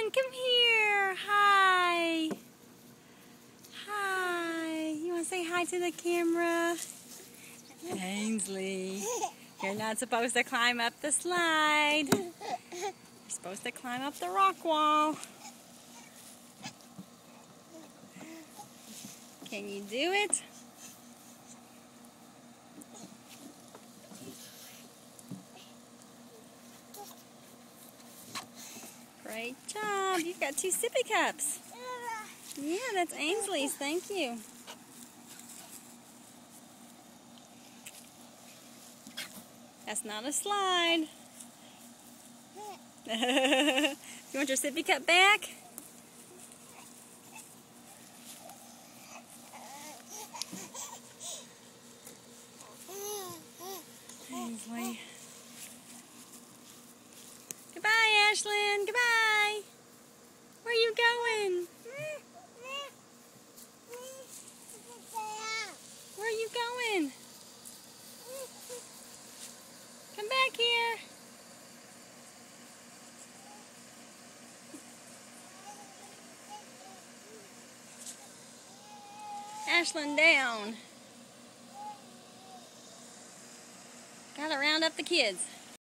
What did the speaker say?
Ashlyn, come here. Hi. Hi. You want to say hi to the camera? Ainsley, you're not supposed to climb up the slide. You're supposed to climb up the rock wall. Can you do it? Great job. You've got 2 sippy cups. Yeah, that's Ainsley's. Thank you. That's not a slide. You want your sippy cup back? Ainsley. Goodbye, Ashlyn. Goodbye. Where are you going? Where are you going? Come back here. Ashlyn, down. Gotta round up the kids.